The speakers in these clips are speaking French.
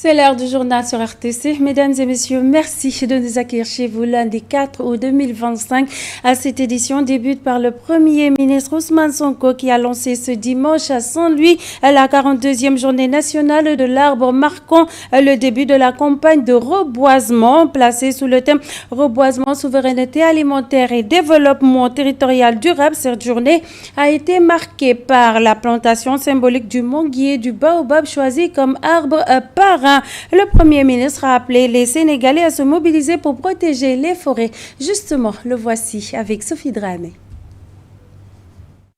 C'est l'heure du journal sur RTC. Mesdames et messieurs, merci de nous accueillir chez vous lundi 4 août 2025. À cette édition débute par le Premier ministre Ousmane Sonko qui a lancé ce dimanche à Saint-Louis la 42e journée nationale de l'arbre marquant le début de la campagne de reboisement placée sous le thème Reboisement, souveraineté alimentaire et développement territorial durable. Cette journée a été marquée par la plantation symbolique du manguier et du baobab choisi comme arbre parrain. Le Premier ministre a appelé les Sénégalais à se mobiliser pour protéger les forêts. Justement, le voici avec Sophie Dramé.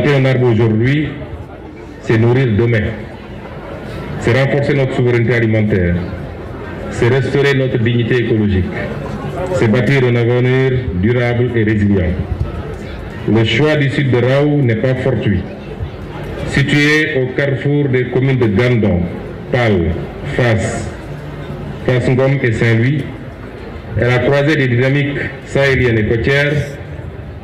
Un arbre aujourd'hui, c'est nourrir demain. C'est renforcer notre souveraineté alimentaire. C'est restaurer notre dignité écologique. C'est bâtir un avenir durable et résilient. Le choix du site de Raou n'est pas fortuit. Situé au carrefour des communes de Gandon, Pal, Fass Ngom et Saint-Louis, à la croisée des dynamiques sahéliennes et côtières,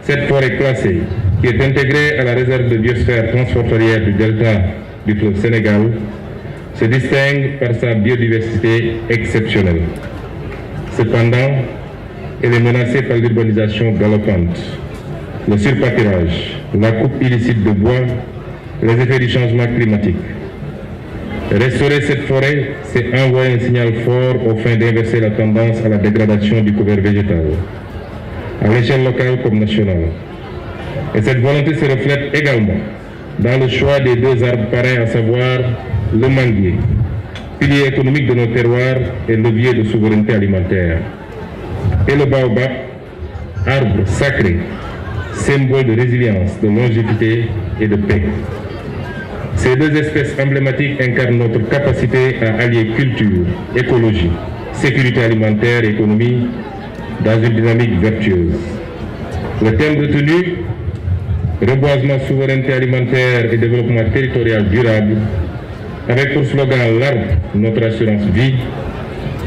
cette forêt classée, qui est intégrée à la réserve de biosphère transfrontalière du delta du fleuve Sénégal, se distingue par sa biodiversité exceptionnelle. Cependant, elle est menacée par l'urbanisation galopante, le surpâturage, la coupe illicite de bois, les effets du changement climatique. Restaurer cette forêt, c'est envoyer un signal fort aux fins d'inverser la tendance à la dégradation du couvert végétal, à l'échelle locale comme nationale. Et cette volonté se reflète également dans le choix des deux arbres parrains, à savoir le manguier, pilier économique de nos terroirs et levier de souveraineté alimentaire, et le baobab, arbre sacré, symbole de résilience, de longévité et de paix. Ces deux espèces emblématiques incarnent notre capacité à allier culture, écologie, sécurité alimentaire et économie dans une dynamique vertueuse. Le thème retenu, reboisement, souveraineté alimentaire et développement territorial durable, avec pour slogan l'arbre, notre assurance vie,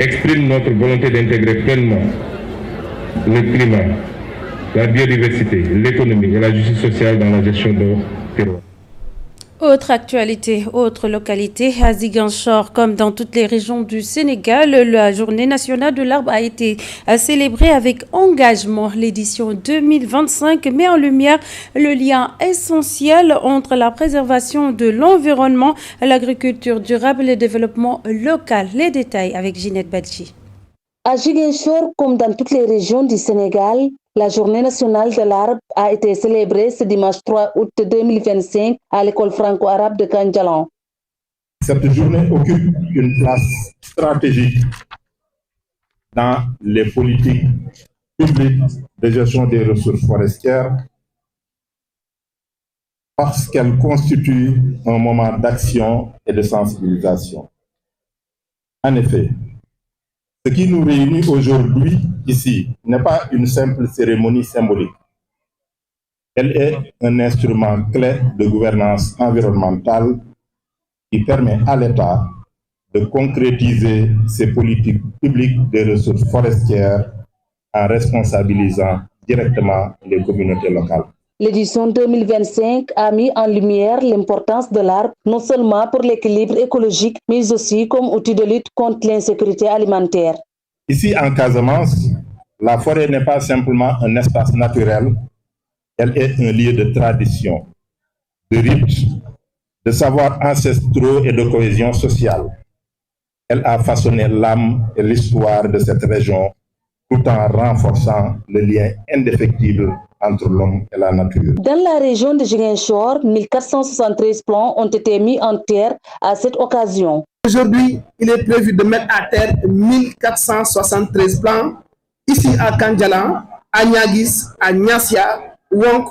exprime notre volonté d'intégrer pleinement le climat, la biodiversité, l'économie et la justice sociale dans la gestion de nos terroirs. Autre actualité, autre localité, à Ziguinchor, comme dans toutes les régions du Sénégal, la journée nationale de l'arbre a été célébrée avec engagement. L'édition 2025 met en lumière le lien essentiel entre la préservation de l'environnement, l'agriculture durable et le développement local. Les détails avec Ginette Badji. À Ziguinchor, comme dans toutes les régions du Sénégal, la journée nationale de l'arbre a été célébrée ce dimanche 3 août 2025 à l'école franco-arabe de Kandjalan. Cette journée occupe une place stratégique dans les politiques publiques de gestion des ressources forestières parce qu'elle constitue un moment d'action et de sensibilisation. En effet, ce qui nous réunit aujourd'hui ici n'est pas une simple cérémonie symbolique. Elle est un instrument clé de gouvernance environnementale qui permet à l'État de concrétiser ses politiques publiques des ressources forestières en responsabilisant directement les communautés locales. L'édition 2025 a mis en lumière l'importance de l'arbre, non seulement pour l'équilibre écologique, mais aussi comme outil de lutte contre l'insécurité alimentaire. Ici en Casamance, la forêt n'est pas simplement un espace naturel, elle est un lieu de tradition, de rites, de savoirs ancestraux et de cohésion sociale. Elle a façonné l'âme et l'histoire de cette région tout en renforçant le lien indéfectible entre l'homme et la nature. Dans la région de Ziguinchor, 1473 plants ont été mis en terre à cette occasion. Aujourd'hui, il est prévu de mettre à terre 1473 plants ici à Kandjalan, à Niaguis, à Niassia, Wonk,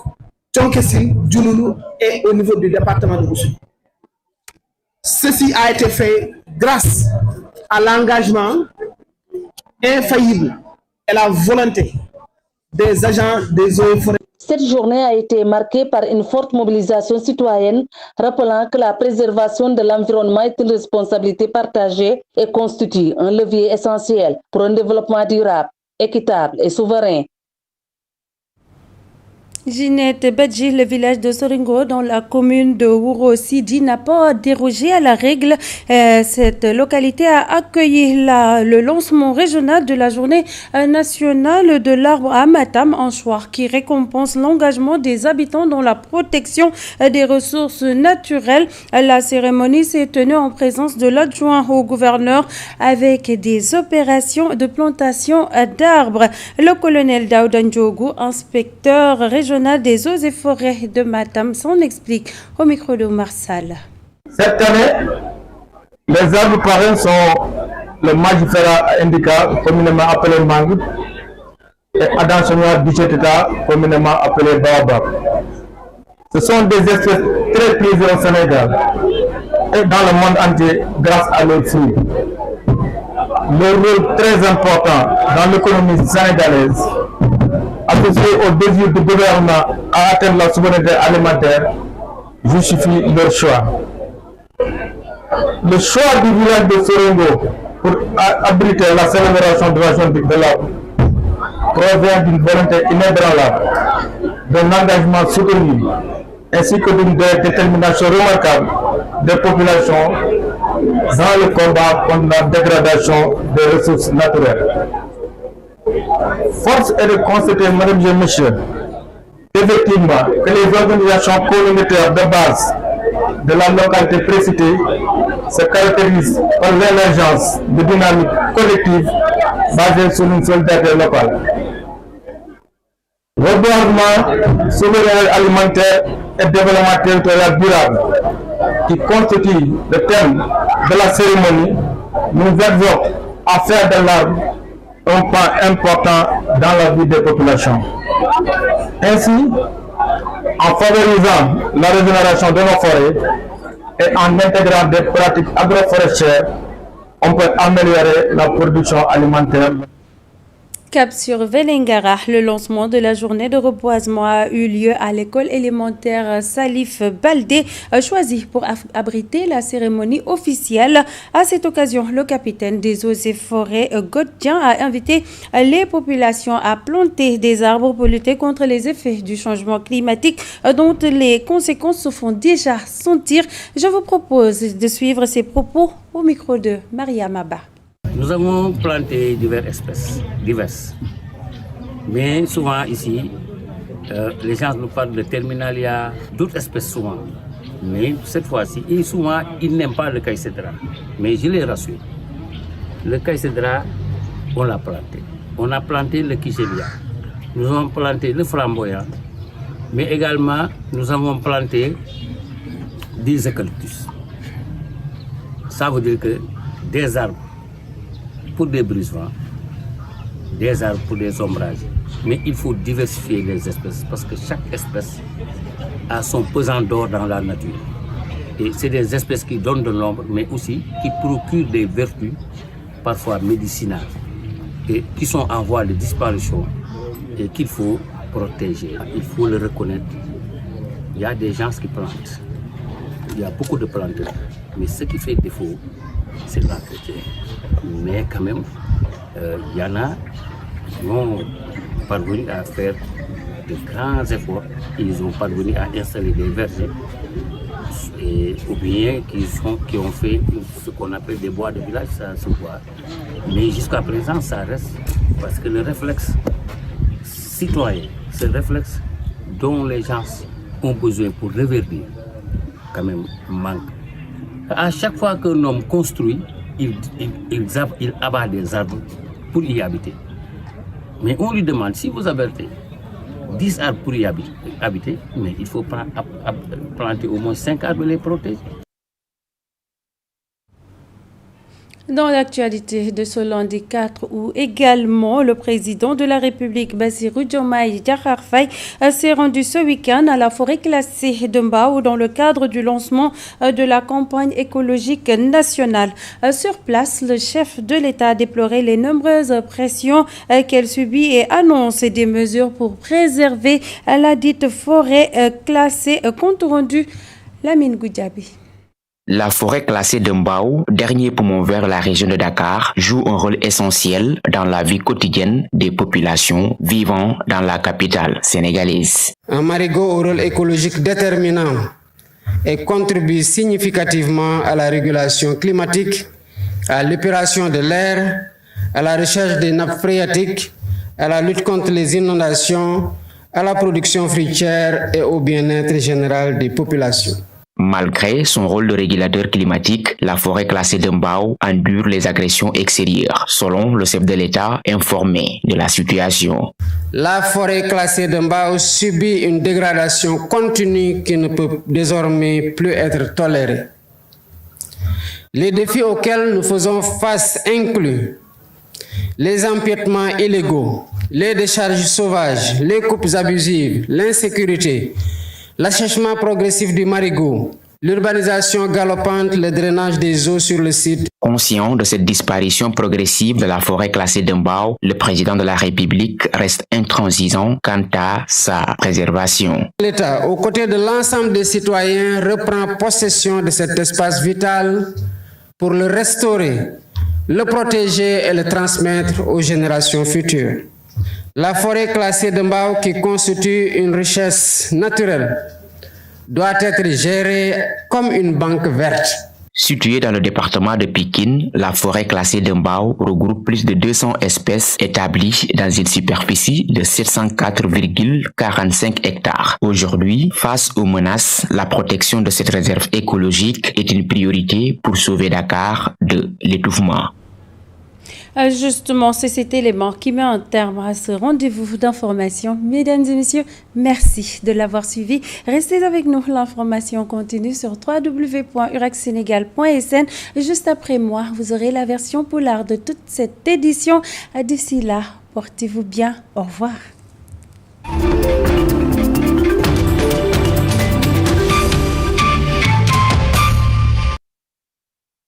Tchonkessil, Djouloulou et au niveau du département de Boussou. Ceci a été fait grâce à l'engagement infaillible et la volonté des agents des eaux et forêts. Cette journée a été marquée par une forte mobilisation citoyenne, rappelant que la préservation de l'environnement est une responsabilité partagée et constitue un levier essentiel pour un développement durable, équitable et souverain. Ginette Badji, le village de Soringo, dans la commune de Wuro-Sidi, n'a pas dérogé à la règle. Cette localité a accueilli le lancement régional de la journée nationale de l'arbre à Matam en Chouar, qui récompense l'engagement des habitants dans la protection des ressources naturelles. La cérémonie s'est tenue en présence de l'adjoint au gouverneur avec des opérations de plantation d'arbres. Le colonel Daouda Ndiogu, inspecteur régional des eaux et forêts de Matam, s'en explique au micro de Marsal. Cette année, les arbres parrains sont le Magifera indica, communément appelé mangue, et Adansonia digitata, communément appelé baobab. Ce sont des espèces très prisées au Sénégal et dans le monde entier grâce à leurs fruits. Leur rôle très important dans l'économie sénégalaise, associé au désir du gouvernement à atteindre la souveraineté alimentaire, justifie leur choix. Le choix du village de Soringo pour abriter la célébration de la journée de l'arbre provient d'une volonté inébranlable, d'un engagement soutenu, ainsi que d'une détermination remarquable des populations dans le combat contre la dégradation des ressources naturelles. Force est de constater, mesdames et messieurs, effectivement que les organisations communautaires de base de la localité précitée se caractérisent par l'émergence de dynamiques collectives basées sur une solidarité locale. Reboisement, souveraineté alimentaire et développement territorial durable, qui constitue le thème de la cérémonie, nous exhorte à faire de l'arbre un pas important dans la vie des populations. Ainsi, en favorisant la régénération de nos forêts et en intégrant des pratiques agroforestières, on peut améliorer la production alimentaire. Cap sur Vélingara, le lancement de la journée de reboisement a eu lieu à l'école élémentaire Salif Baldé, choisi pour abriter la cérémonie officielle. À cette occasion, le capitaine des eaux et forêts, Godien, a invité les populations à planter des arbres pour lutter contre les effets du changement climatique dont les conséquences se font déjà sentir. Je vous propose de suivre ces propos au micro de Maria Maba. Nous avons planté diverses. Mais souvent ici, les gens nous parlent de terminalia, d'autres espèces souvent. Mais cette fois-ci, et souvent, ils n'aiment pas le caïcédra. Mais je les rassure. Le caïcédra, on l'a planté. On a planté le kichélia. Nous avons planté le flamboyant. Mais également, nous avons planté des eucalyptus. Ça veut dire que des arbres pour des brise-vents, des arbres pour des ombrages. Mais il faut diversifier les espèces parce que chaque espèce a son pesant d'or dans la nature. Et c'est des espèces qui donnent de l'ombre, mais aussi qui procurent des vertus, parfois médicinales, et qui sont en voie de disparition et qu'il faut protéger. Il faut le reconnaître. Il y a des gens qui plantent. Il y a beaucoup de planteurs. Mais ce qui fait défaut, c'est l'entretien. Mais quand même, il y en a qui ont parvenu à faire de grands efforts. Ils ont parvenu à installer des vergers ou bien qui ont fait ce qu'on appelle des bois de village, ça se voit. Mais jusqu'à présent, ça reste parce que le réflexe citoyen, ce réflexe dont les gens ont besoin pour reverdir, quand même manque. À chaque fois qu'un homme construit, il abat des arbres pour y habiter. Mais on lui demande, si vous abattez 10 arbres pour y habiter, mais il faut planter au moins 5 arbres et les protéger. Dans l'actualité de ce lundi 4 août, également, le président de la République, Bassirou Diomaye Diakhar Faye, s'est rendu ce week-end à la forêt classée de Mbao dans le cadre du lancement de la campagne écologique nationale. Sur place, le chef de l'État a déploré les nombreuses pressions qu'elle subit et annonce des mesures pour préserver la dite forêt classée. Compte rendu, Lamine Goudjabi. La forêt classée de Mbao, dernier poumon vert de la région de Dakar, joue un rôle essentiel dans la vie quotidienne des populations vivant dans la capitale sénégalaise. Un marigot au rôle écologique déterminant et contribue significativement à la régulation climatique, à l'épuration de l'air, à la recherche des nappes phréatiques, à la lutte contre les inondations, à la production fruitière et au bien-être général des populations. Malgré son rôle de régulateur climatique, la forêt classée de Mbao endure les agressions extérieures, selon le chef de l'État informé de la situation. La forêt classée de Mbao subit une dégradation continue qui ne peut désormais plus être tolérée. Les défis auxquels nous faisons face incluent les empiètements illégaux, les décharges sauvages, les coupes abusives, l'insécurité, l'assèchement progressif du marigot, l'urbanisation galopante, le drainage des eaux sur le site. Conscient de cette disparition progressive de la forêt classée de Mbao, le président de la République reste intransigeant quant à sa préservation. L'État, aux côtés de l'ensemble des citoyens, reprend possession de cet espace vital pour le restaurer, le protéger et le transmettre aux générations futures. La forêt classée de Mbao, qui constitue une richesse naturelle, doit être gérée comme une banque verte. Située dans le département de Pikine, la forêt classée de Mbao regroupe plus de 200 espèces établies dans une superficie de 704,45 hectares. Aujourd'hui, face aux menaces, la protection de cette réserve écologique est une priorité pour sauver Dakar de l'étouffement. Justement, c'est cet élément qui met un terme à ce rendez-vous d'information. Mesdames et messieurs, merci de l'avoir suivi. Restez avec nous, l'information continue sur www.uracsenegal.sn. Juste après moi, vous aurez la version polar de toute cette édition. D'ici là, portez-vous bien. Au revoir.